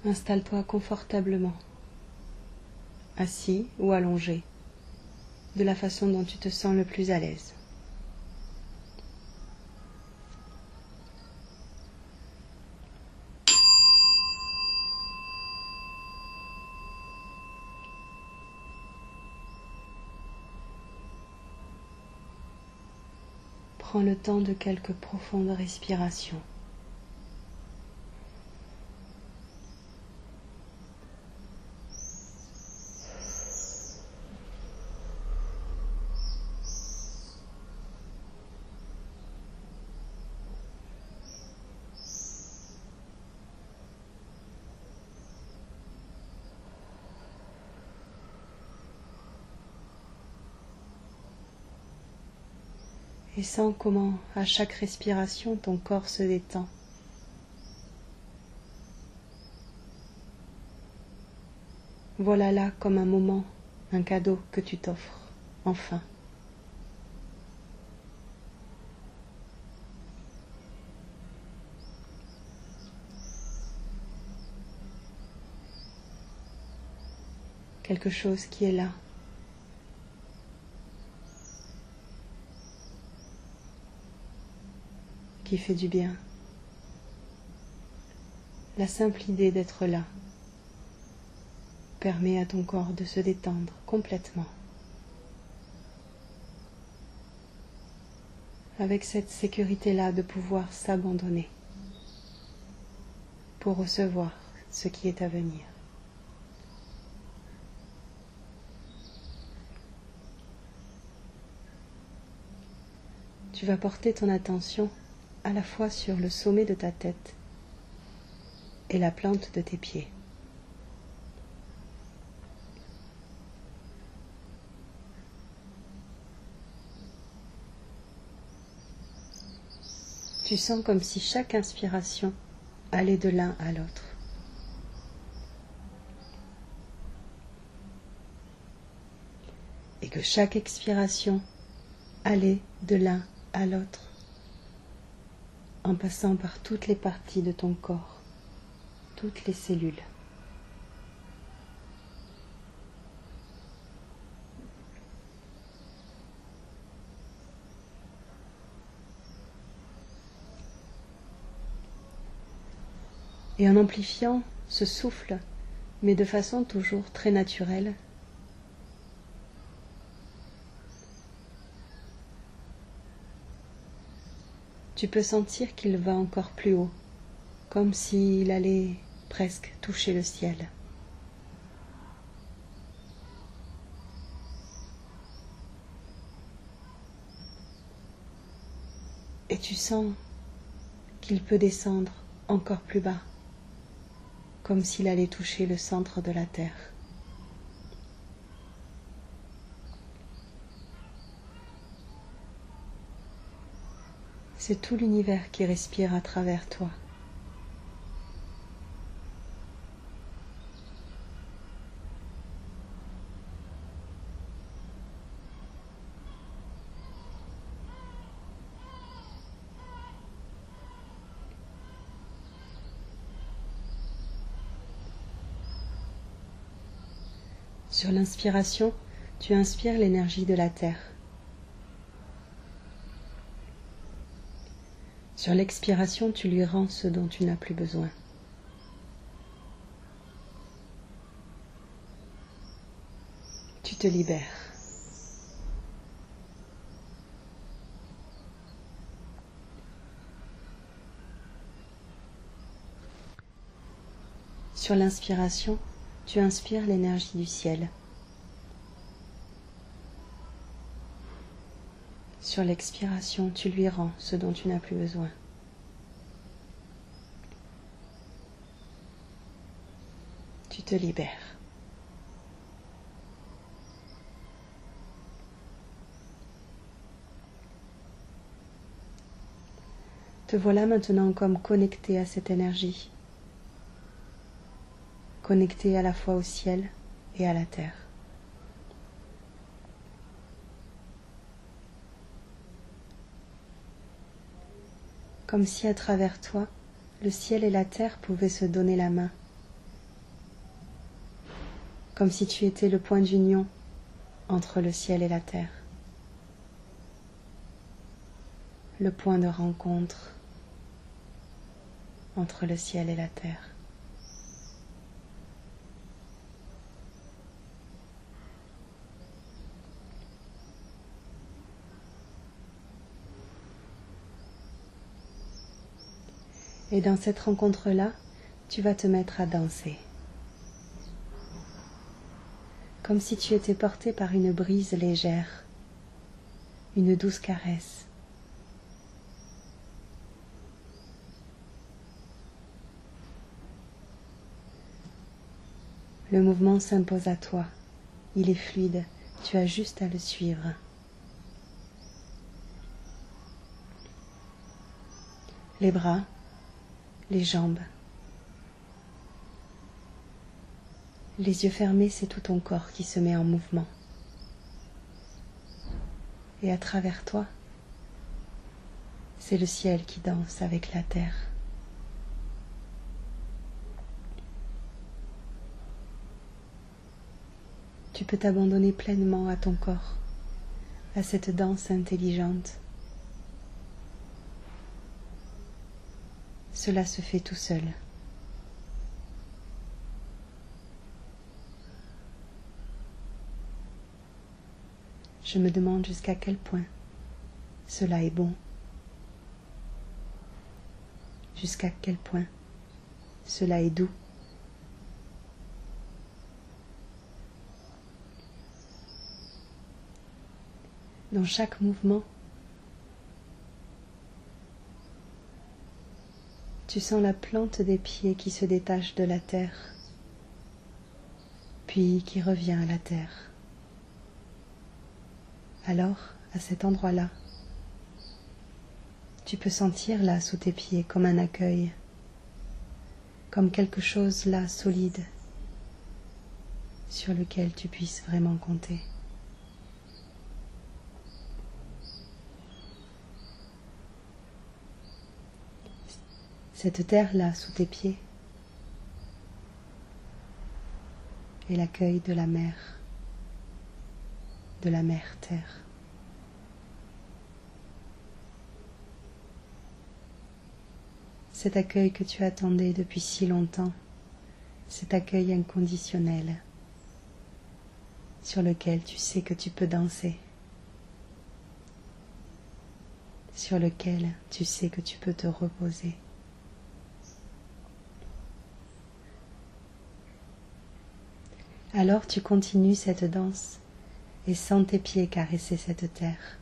Installe-toi confortablement, assis ou allongé, de la façon dont tu te sens le plus à l'aise. Prends le temps de quelques profondes respirations. Et sens comment, à chaque respiration, ton corps se détend. Voilà là comme un moment, un cadeau que tu t'offres, enfin. Quelque chose qui est là. Qui fait du bien. La simple idée d'être là permet à ton corps de se détendre complètement. Avec cette sécurité-là de pouvoir s'abandonner pour recevoir ce qui est à venir. Tu vas porter ton attention à la fois sur le sommet de ta tête et la plante de tes pieds. Tu sens comme si chaque inspiration allait de l'un à l'autre. Et que chaque expiration allait de l'un à l'autre, en passant par toutes les parties de ton corps, toutes les cellules. Et en amplifiant ce souffle, mais de façon toujours très naturelle, tu peux sentir qu'il va encore plus haut, comme s'il allait presque toucher le ciel. Et tu sens qu'il peut descendre encore plus bas, comme s'il allait toucher le centre de la terre. C'est tout l'univers qui respire à travers toi. Sur l'inspiration, tu inspires l'énergie de la terre. Sur l'expiration, tu lui rends ce dont tu n'as plus besoin. Tu te libères. Sur l'inspiration, tu inspires l'énergie du ciel. Sur l'expiration, tu lui rends ce dont tu n'as plus besoin. Tu te libères. Te voilà maintenant comme connecté à cette énergie. Connecté à la fois au ciel et à la terre. Comme si à travers toi, le ciel et la terre pouvaient se donner la main comme si tu étais le point d'union entre le ciel et la terre, le point de rencontre entre le ciel et la terre. Et dans cette rencontre-là, tu vas te mettre à danser. Comme si tu étais porté par une brise légère, une douce caresse. Le mouvement s'impose à toi, il est fluide, tu as juste à le suivre. Les bras, les jambes. Les yeux fermés, c'est tout ton corps qui se met en mouvement. Et à travers toi, c'est le ciel qui danse avec la terre. Tu peux t'abandonner pleinement à ton corps, à cette danse intelligente. Cela se fait tout seul. Je me demande jusqu'à quel point cela est bon, jusqu'à quel point cela est doux. Dans chaque mouvement, tu sens la plante des pieds qui se détache de la terre, puis qui revient à la terre. Alors, à cet endroit-là, tu peux sentir là sous tes pieds comme un accueil, comme quelque chose là solide sur lequel tu puisses vraiment compter. Cette terre-là sous tes pieds est l'accueil de la mer terre. Cet accueil que tu attendais depuis si longtemps, cet accueil inconditionnel sur lequel tu sais que tu peux danser, sur lequel tu sais que tu peux te reposer. Alors tu continues cette danse et sens tes pieds caresser cette terre.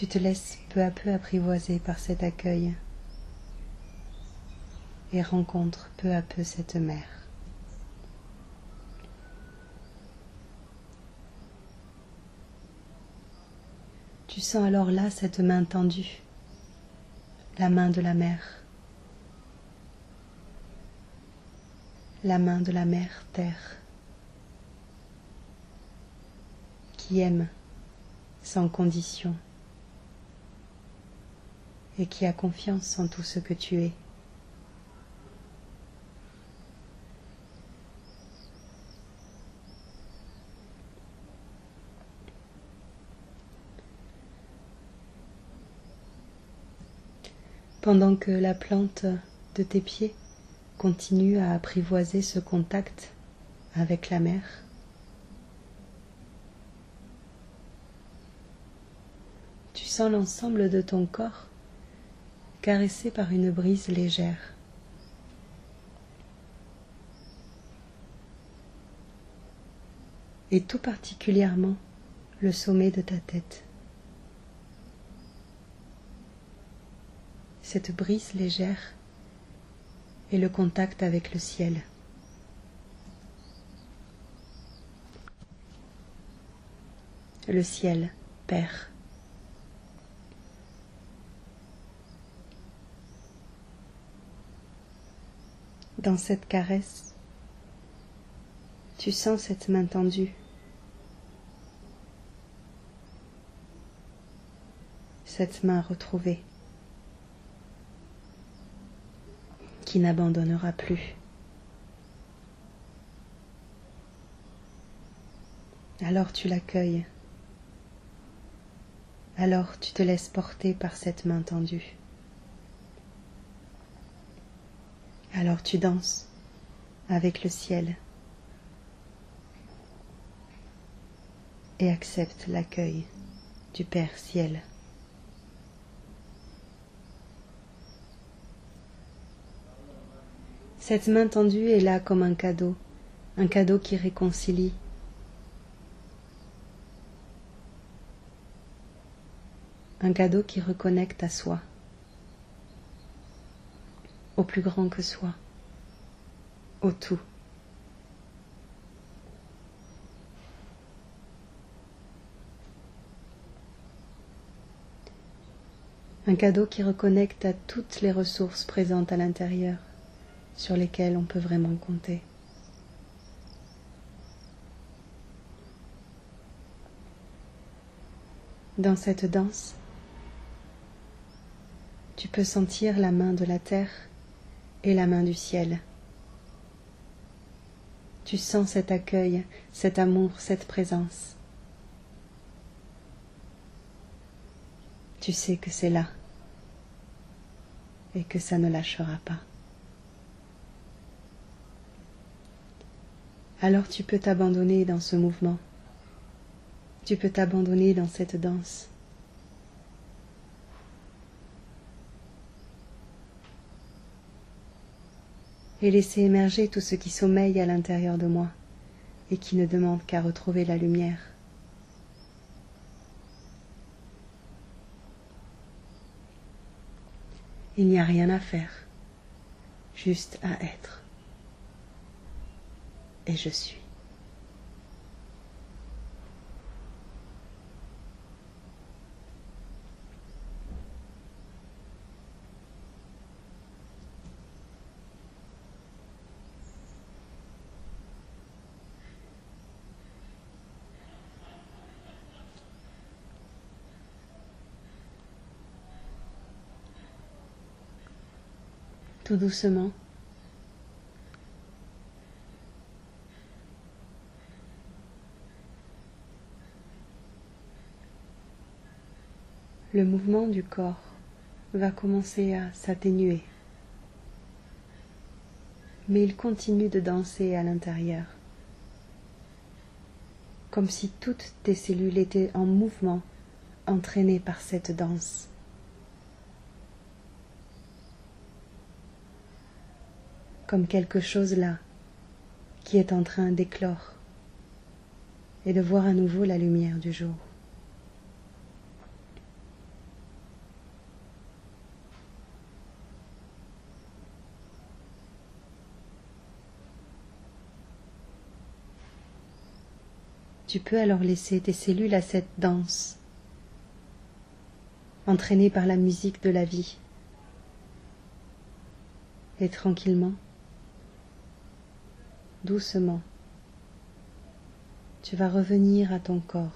Tu te laisses peu à peu apprivoiser par cet accueil et rencontres peu à peu cette mer. Tu sens alors là cette main tendue, la main de la mer, la main de la mère terre, qui aime sans condition et qui a confiance en tout ce que tu es. Pendant que la plante de tes pieds continue à apprivoiser ce contact avec la mer, tu sens l'ensemble de ton corps caressé par une brise légère. Et tout particulièrement le sommet de ta tête. Cette brise légère et le contact avec le ciel. Le ciel, Père. Dans cette caresse, tu sens cette main tendue. cette main retrouvée qui n'abandonnera plus. Alors tu l'accueilles, alors tu te laisses porter par cette main tendue. Alors tu danses avec le ciel et acceptes l'accueil du Père Ciel. Cette main tendue est là comme un cadeau qui réconcilie. Un cadeau qui reconnecte à soi, au plus grand que soi, au tout. Un cadeau qui reconnecte à toutes les ressources présentes à l'intérieur, sur lesquelles on peut vraiment compter. Dans cette danse, tu peux sentir la main de la terre et la main du ciel. Tu sens cet accueil, cet amour, cette présence. Tu sais que c'est là et que ça ne lâchera pas. Alors tu peux t'abandonner dans ce mouvement. Tu peux t'abandonner dans cette danse. Et laisser émerger tout ce qui sommeille à l'intérieur de moi et qui ne demande qu'à retrouver la lumière. Il n'y a rien à faire, juste à être. Et je suis. Tout doucement, le mouvement du corps va commencer à s'atténuer, mais il continue de danser à l'intérieur, comme si toutes tes cellules étaient en mouvement, entraînées par cette danse. Comme quelque chose là, qui est en train d'éclore et de voir à nouveau la lumière du jour. Tu peux alors laisser tes cellules à cette danse, entraînées par la musique de la vie. Et tranquillement, doucement, tu vas revenir à ton corps,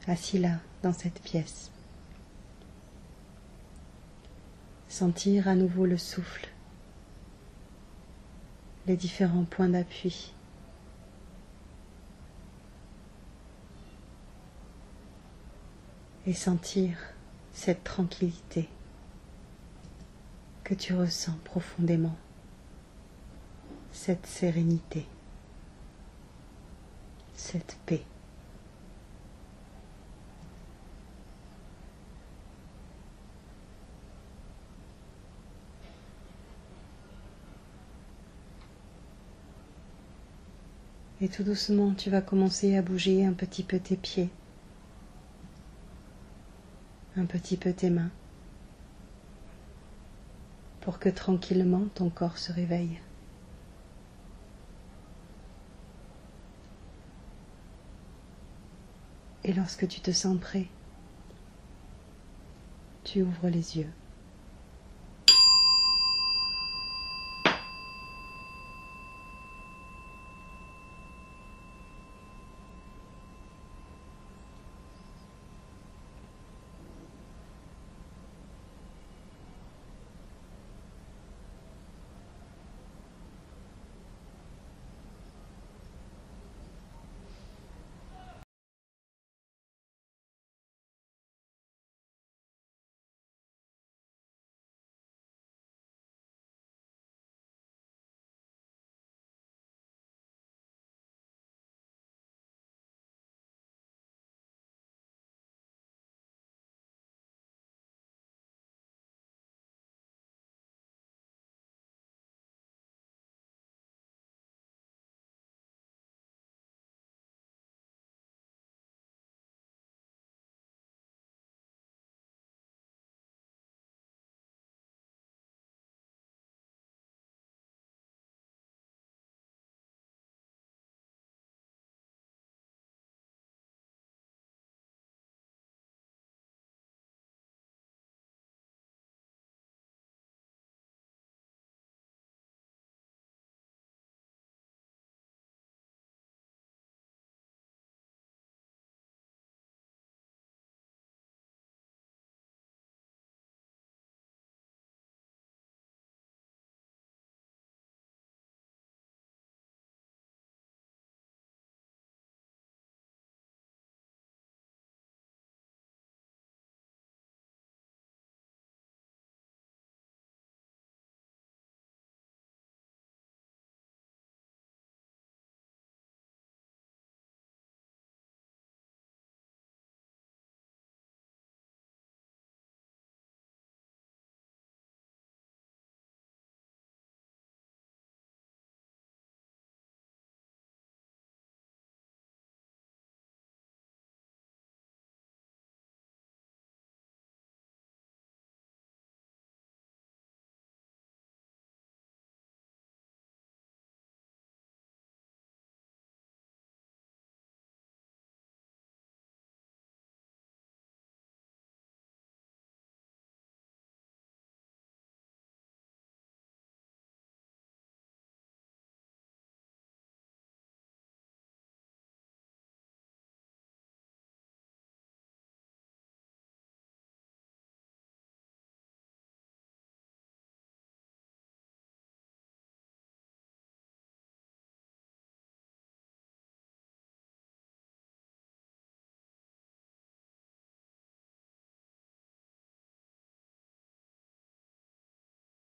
assis là, dans cette pièce. Sentir à nouveau le souffle, les différents points d'appui. Et sentir cette tranquillité que tu ressens profondément, cette sérénité, cette paix. Et tout doucement, tu vas commencer à bouger un petit peu tes pieds, un petit peu tes mains, pour que tranquillement ton corps se réveille. Et lorsque tu te sens prêt, tu ouvres les yeux.